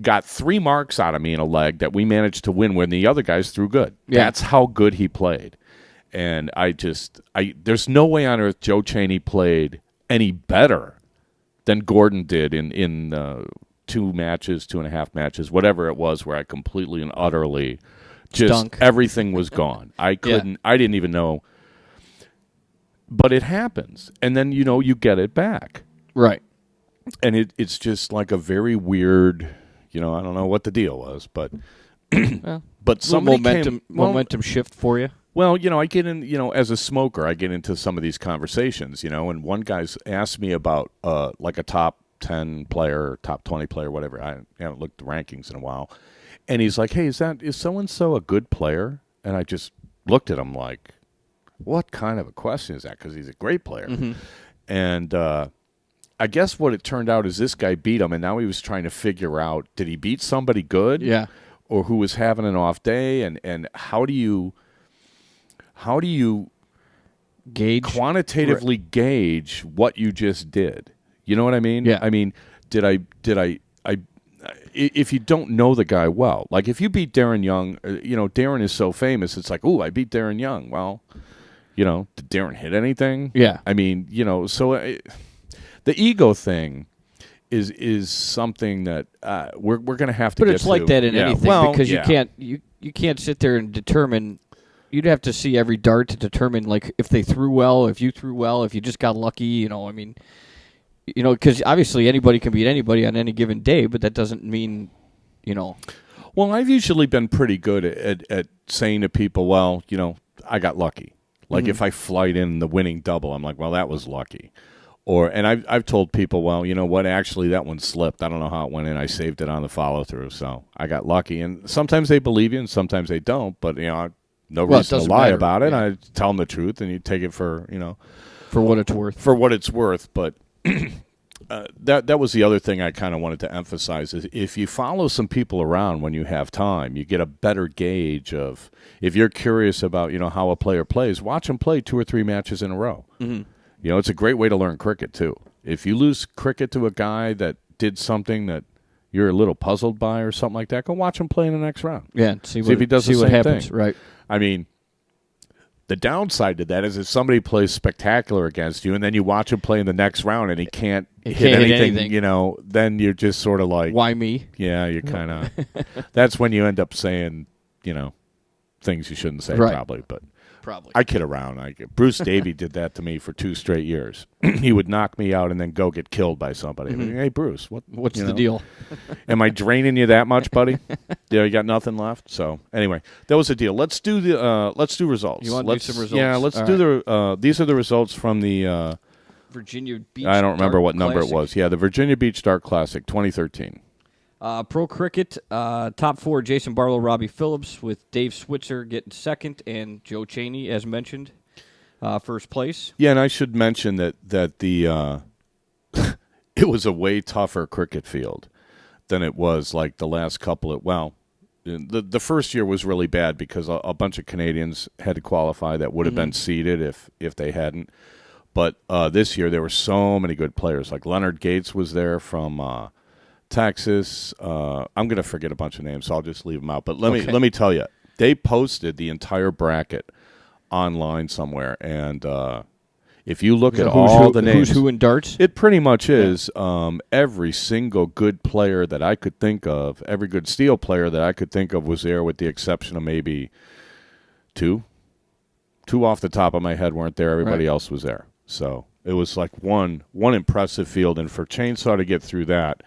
got 3 marks out of me in a leg that we managed to win when the other guys threw good. Yeah. That's how good he played. And there's no way on earth Joe Chaney played any better than Gordon did in 2 matches, 2.5 matches, whatever it was, where I completely and utterly Stunk. Everything was gone. I didn't even know. But it happens, and then you get it back, Right. and it's just like a very weird, I don't know what the deal was, but but somebody momentum shift for you. Well, I get in, as a smoker, I get into some of these conversations, and one guy's asked me about like a top 10 player, top 20 player, whatever. I haven't looked at the rankings in a while, and he's like, "Hey, is so and so a good player?" And I just looked at him like, what kind of a question is that? Because he's a great player. Mm-hmm. And I guess what it turned out is this guy beat him, and now he was trying to figure out, did he beat somebody good? Yeah. Or who was having an off day? And how do you quantitatively gauge what you just did? You know what I mean? Yeah. I mean, did I if you don't know the guy well, like if you beat Darren Young, Darren is so famous, it's like, ooh, I beat Darren Young. Well, did Darren hit anything? Yeah. I mean, so the ego thing is something that we're going to have to get to. But it's like that in anything, because you can't sit there and determine. You'd have to see every dart to determine, like, if they threw well, if you threw well, if you just got lucky, I mean, because obviously anybody can beat anybody on any given day, but that doesn't mean, Well, I've usually been pretty good at saying to people, well, I got lucky. Like if I flight in the winning double, I'm like, well, that was lucky. And I've told people, well, you know what? Actually, that one slipped. I don't know how it went in. I saved it on the follow through, so I got lucky. And sometimes they believe you, and sometimes they don't. But no reason to lie about it. Yeah. I tell them the truth, and you take it for for what it's worth. For what it's worth. But that was the other thing I kind of wanted to emphasize is if you follow some people around when you have time, you get a better gauge of if you're curious about how a player plays. Watch them play 2 or 3 matches in a row. Mm-hmm. It's a great way to learn cricket, too. If you lose cricket to a guy that did something that you're a little puzzled by or something like that, go watch him play in the next round. Yeah, see if he does the same happens. thing. Right. I mean, the downside to that is if somebody plays spectacular against you and then you watch him play in the next round and he can't hit anything, then you're just sort of like... Why me? Yeah, you're kind of... That's when you end up saying, things you shouldn't say probably, but... Probably. I kid around. Bruce Davey did that to me for 2 straight years. He would knock me out and then go get killed by somebody. Mm-hmm. Hey, Bruce, what's the deal? Am I draining you that much, buddy? You got nothing left. So anyway, that was the deal. Let's do results. You want to do some results? Yeah, let's do the. These are the results from the Virginia Beach. I don't remember what Classic. number it was. Yeah, the Virginia Beach Dart Classic, 2013. Pro Cricket, top 4, Jason Barlow, Robbie Phillips, with Dave Switzer getting second, and Joe Cheney, as mentioned, first place. Yeah, and I should mention that the it was a way tougher cricket field than it was like the last couple of, the first year was really bad because a bunch of Canadians had to qualify that would have been seeded if they hadn't. But this year there were so many good players. Like Leonard Gates was there from Texas. I'm going to forget a bunch of names, so I'll just leave them out. But let me tell you, they posted the entire bracket online somewhere, and if you look at all the names, who's who in darts, it pretty much is every single good player that I could think of, every good steel player that I could think of was there, with the exception of maybe 2 off the top of my head weren't there. Everybody else was there. So it was like one impressive field, and for Chainsaw to get through that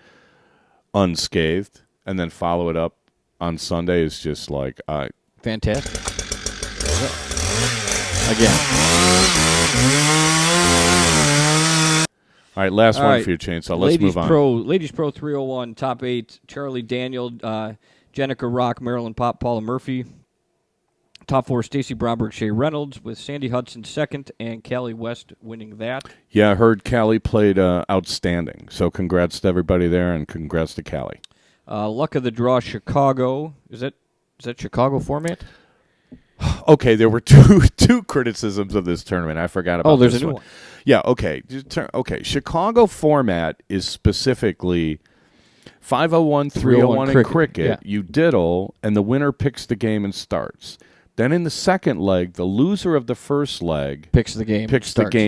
unscathed and then follow it up on Sunday is just like fantastic. Again. All right, last one for you, Chainsaw. Let's move on. Ladies Pro 301, top 8, Charlie Daniel, Jenica Rock, Marilyn Pop, Paula Murphy. Top 4, Stacy Bromberg, Shea Reynolds, with Sandy Hudson second and Callie West winning that. Yeah, I heard Callie played outstanding. So congrats to everybody there, and congrats to Callie. Luck of the draw, Chicago. Is that Chicago format? Okay, there were two criticisms of this tournament. I forgot about there's this a new one. one. Yeah, okay. Chicago format is specifically 501, 301 in cricket. Yeah. You diddle, and the winner picks the game and starts. Then in the second leg, the loser of the first leg picks the game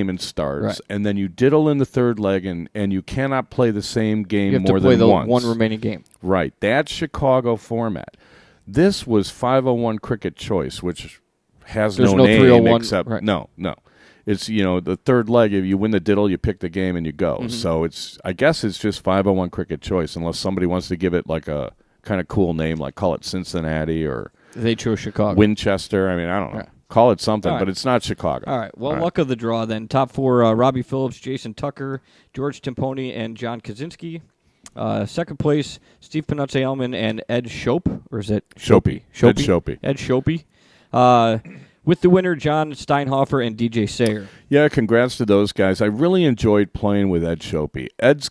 and starts. Right. And then you diddle in the third leg, and you cannot play the same game more than once. You have to play the one remaining game. Right. That's Chicago format. This was 501 Cricket Choice, which has no name except no. It's the third leg. If you win the diddle, you pick the game and you go. Mm-hmm. So I guess it's just 501 Cricket Choice, unless somebody wants to give it like a kind of cool name, like call it Cincinnati or they chose Chicago, Winchester. I mean, I don't know. Right. Call it something, but it's not Chicago. All right. Well, luck of the draw then. Top 4: Robbie Phillips, Jason Tucker, George Timpone, and John Kaczynski. Second place, Steve Panuzzi-Elman and Ed Shope, or is it Shopey? Ed Shopey. With the winner, John Steinhofer and DJ Sayer. Yeah, congrats to those guys. I really enjoyed playing with Ed Shopey. Ed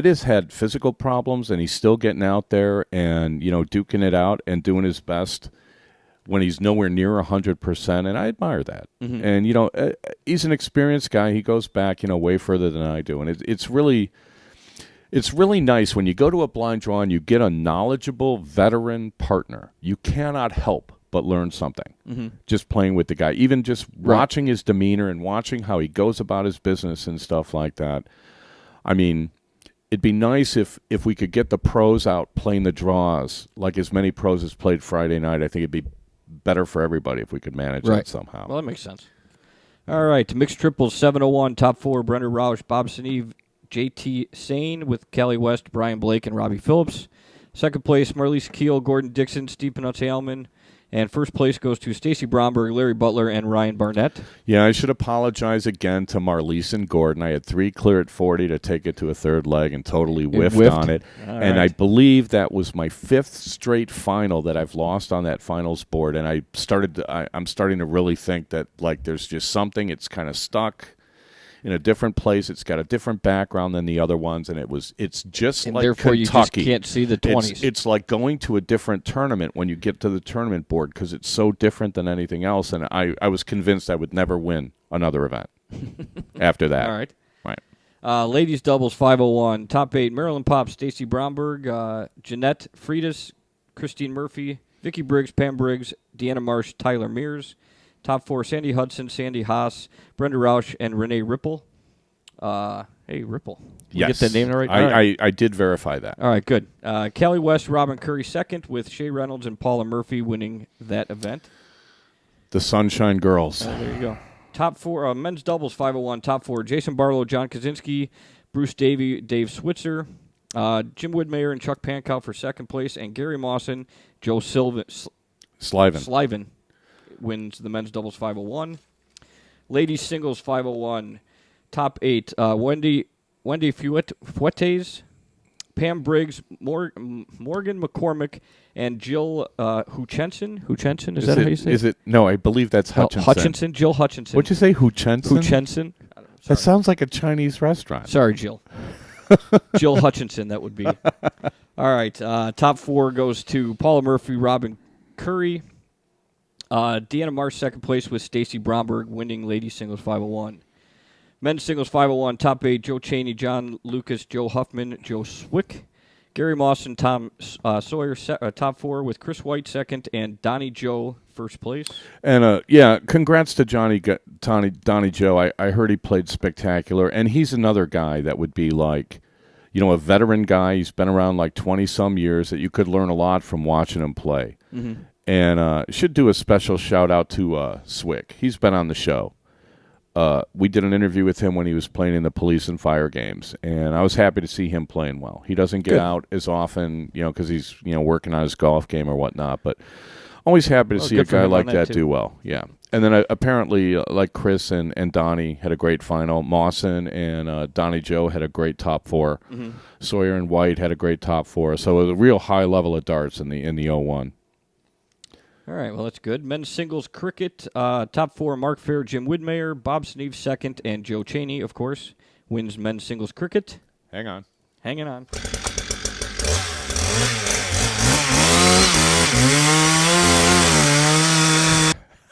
has had physical problems, and he's still getting out there and duking it out and doing his best when he's nowhere near 100%, and I admire that. Mm-hmm. And he's an experienced guy. He goes back way further than I do, and it's really nice when you go to a blind draw and you get a knowledgeable veteran partner. You cannot help but learn something just playing with the guy, even just watching his demeanor and watching how he goes about his business and stuff like that. I mean, it'd be nice if we could get the pros out playing the draws, like as many pros as played Friday night. I think it'd be better for everybody if we could manage that somehow. Well, that makes sense. All right, mixed triples, 701, top 4, Brenner Roush, Bob Seneve, J.T. Sane, with Callie West, Brian Blake, and Robbie Phillips. Second place, Marlise Keel, Gordon Dixon, Steve Panuzzi-Elman, And first place goes to Stacy Bromberg, Larry Butler, and Ryan Barnett. Yeah, I should apologize again to Marlise and Gordon. I had 3 clear at 40 to take it to a third leg and totally whiffed on it. And I believe that was my 5th straight final that I've lost on that finals board. And I'm starting to really think that, like, there's just something. It's kind of stuck in a different place. It's got a different background than the other ones, and it's just and like therefore Kentucky. You just can't see the 20s. It's like going to a different tournament when you get to the tournament board because it's so different than anything else. And I was convinced I would never win another event after that. All right. Right. Ladies doubles 501. Top 8, Marilyn Pop, Stacy Bromberg, Jeanette Freitas, Christine Murphy, Vicky Briggs, Pam Briggs, Deanna Marsh, Tyler Mears. Top 4, Sandy Hudson, Sandy Haas, Brenda Rausch, and Renee Ripple. Hey, Ripple. Did you get that name right? I did verify that. All right, good. Callie West, Robin Curry second, with Shay Reynolds and Paula Murphy winning that event. The Sunshine Girls. There you go. Top 4, men's doubles 501. Top 4, Jason Barlow, John Kaczynski, Bruce Davey, Dave Switzer, Jim Widmeyer and Chuck Pankow for second place, and Gary Mawson, Joe Sliven wins the men's doubles 501. Ladies singles 501. Top 8, Wendy Fuetes, Pam Briggs, Morgan McCormick, and Jill Huchenson. Huchenson, is that how you say it? Is it? No, I believe that's Hutchinson. Hutchinson, Jill Hutchinson. What'd you say, Huchenson? Huchenson. That sounds like a Chinese restaurant. Sorry, Jill. Jill Hutchinson, that would be. All right, top 4 goes to Paula Murphy, Robin Curry, Deanna Marsh second place with Stacy Bromberg winning ladies singles 501. Men's singles 501, top 8, Joe Cheney, John Lucas, Joe Huffman, Joe Swick, Gary Mawson, Tom Sawyer, top 4 with Chris White second, and Donnie Joe first place. And, congrats to Donnie Joe. I heard he played spectacular, and he's another guy that would be like, a veteran guy. He's been around like 20-some years that you could learn a lot from watching him play. Mm-hmm. And should do a special shout-out to Swick. He's been on the show. We did an interview with him when he was playing in the police and fire games, and I was happy to see him playing well. He doesn't get out as often, because he's, working on his golf game or whatnot, but always happy to see a guy like that do well. Yeah. And then apparently, like Chris and Donnie had a great final. Mawson and Donnie Joe had a great top 4. Mm-hmm. Sawyer and White had a great top 4. So it was a real high level of darts in the 01. All right, well, that's good. Men's singles cricket, top 4, Mark Fair, Jim Widmeyer, Bob Sneeve second, and Joe Cheney, of course, wins men's singles cricket. Hang on. Hanging on.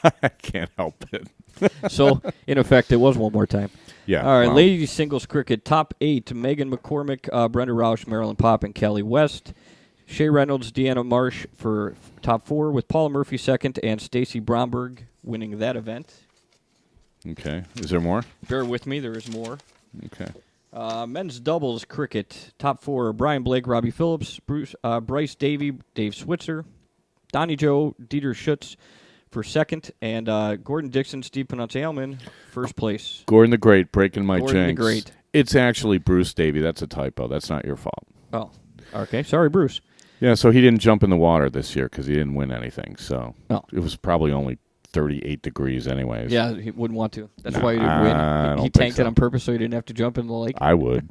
I can't help it. So, in effect, it was one more time. Yeah. All right, ladies singles cricket, top 8, Megan McCormick, Brenda Rausch, Marilyn Pop, and Kelly West. Shay Reynolds, Deanna Marsh for top 4 with Paula Murphy second and Stacy Bromberg winning that event. Okay. Is there more? Bear with me. There is more. Okay. Men's doubles cricket, top 4, Brian Blake, Robbie Phillips, Bryce Davey, Dave Switzer, Donnie Joe, Dieter Schutz for second, and Gordon Dixon, Steve Panunzi-Alman, first place. Gordon the Great, breaking my jinx. Gordon the Great. It's actually Bruce Davey. That's a typo. That's not your fault. Oh, okay. Sorry, Bruce. Yeah, so he didn't jump in the water this year because he didn't win anything. So it was probably only 38 degrees anyways. Yeah, he wouldn't want to. That's why he didn't win. He tanked it on purpose so he didn't have to jump in the lake. I would.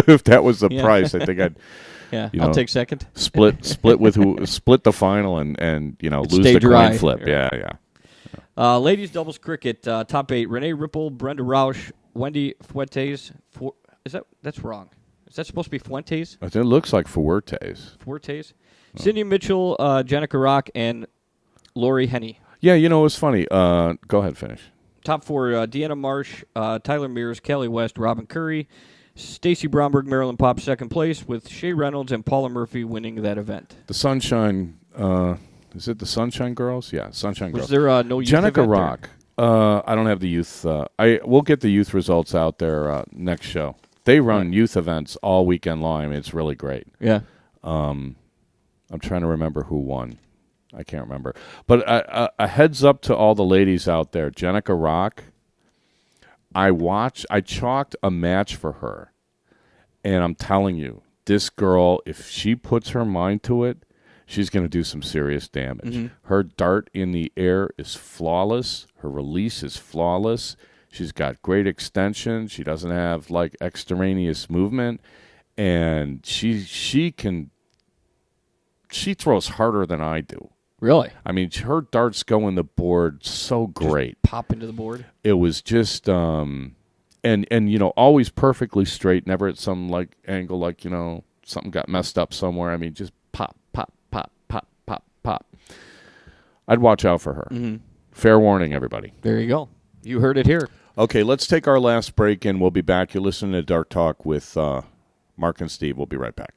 If that was the price, I think I'd I'll take second. Split the final and lose the coin flip. Yeah. Ladies doubles cricket, top 8, Renee Ripple, Brenda Rausch, Wendy Fuentes. That's wrong. Is that supposed to be Fuentes? It looks like Fuertes. Fuertes. Cindy Mitchell, Jenica Rock, and Lori Henney. Yeah, it was funny. Go ahead, finish. Top 4, Deanna Marsh, Tyler Mears, Kelly West, Robin Curry, Stacy Bromberg, Marilyn Pop second place, with Shay Reynolds and Paula Murphy winning that event. The Sunshine, is it the Sunshine Girls? Yeah, Sunshine Girls. Was there no youth Jenica event Rock. I don't have the youth. We'll get the youth results out there next show. They run youth events all weekend long. I mean, it's really great. Yeah. I'm trying to remember who won. I can't remember. But a heads up to all the ladies out there. Jenica Rock, I chalked a match for her. And I'm telling you, this girl, if she puts her mind to it, she's going to do some serious damage. Her dart in the air is flawless. Her release is flawless. She's got great extension. She doesn't have like extraneous movement, and she throws harder than I do. Really? I mean, her darts go in the board so great. Just pop into the board. It was just and always perfectly straight, never at some like angle like, something got messed up somewhere. I mean, just pop, pop, pop, pop, pop, pop. I'd watch out for her. Fair warning, everybody. There you go. You heard it here. Okay, let's take our last break, and we'll be back. You're listening to Dart Talk with Mark and Steve. We'll be right back.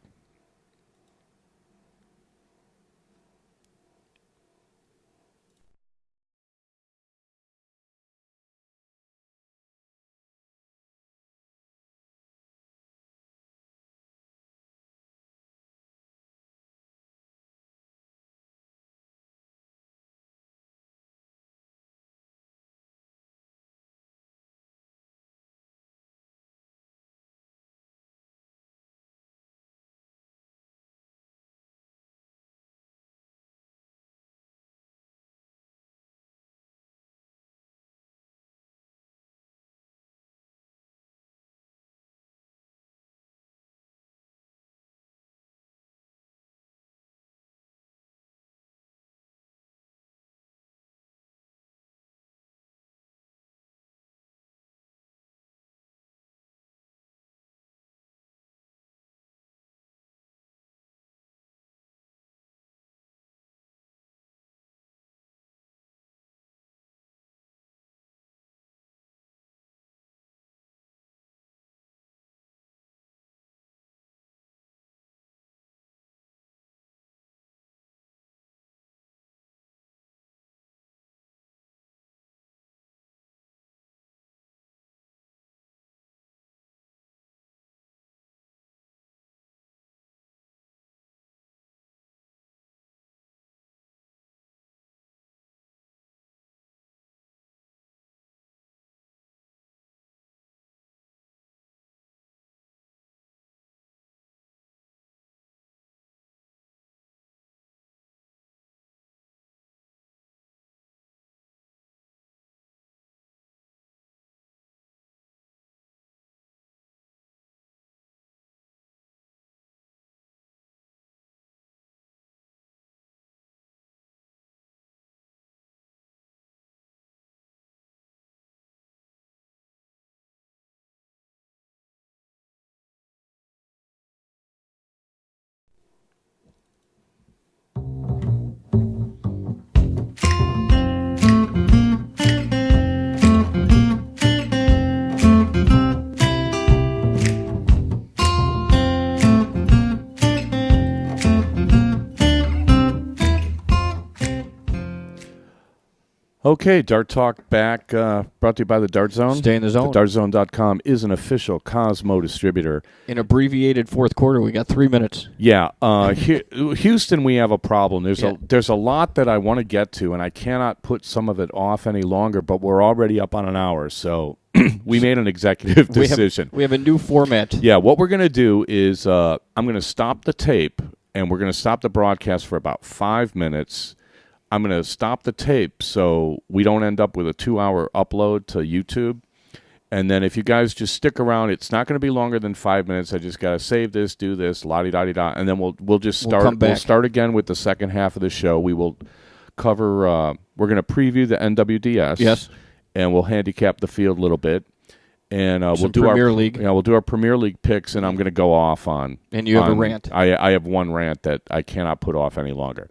Okay, Dart Talk back, brought to you by the Dart Zone. Stay in the zone. DartZone.com is an official Cosmo distributor. In abbreviated fourth quarter, we got 3 minutes. Yeah, Houston, we have a problem. There's a lot that I want to get to, and I cannot put some of it off any longer, but we're already up on an hour, so we made an executive decision. We have a new format. Yeah, what we're going to do is I'm going to stop the tape, and we're going to stop the broadcast for about 5 minutes. I'm going to stop the tape so we don't end up with a 2-hour upload to YouTube. And then if you guys just stick around, it's not going to be longer than 5 minutes. I just got to save this, do this, la-di-da-di-da, and then we'll just start. We'll start again with the second half of the show. We will cover, we're going to preview the NWDS. Yes. And we'll handicap the field a little bit. And we'll do Premier League. Yeah, we'll do our Premier League picks, and I'm going to go off on. And you have a rant. I have one rant that I cannot put off any longer.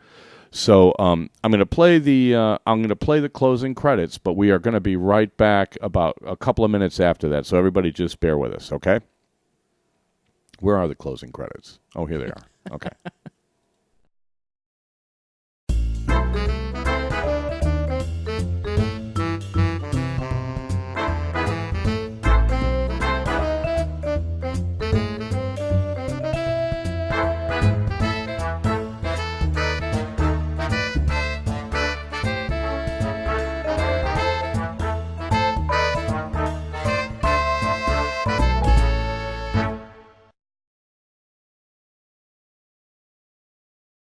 So I'm going to play the closing credits, but we are going to be right back about a couple of minutes after that. So everybody, just bear with us, okay? Where are the closing credits? Oh, here they are. Okay.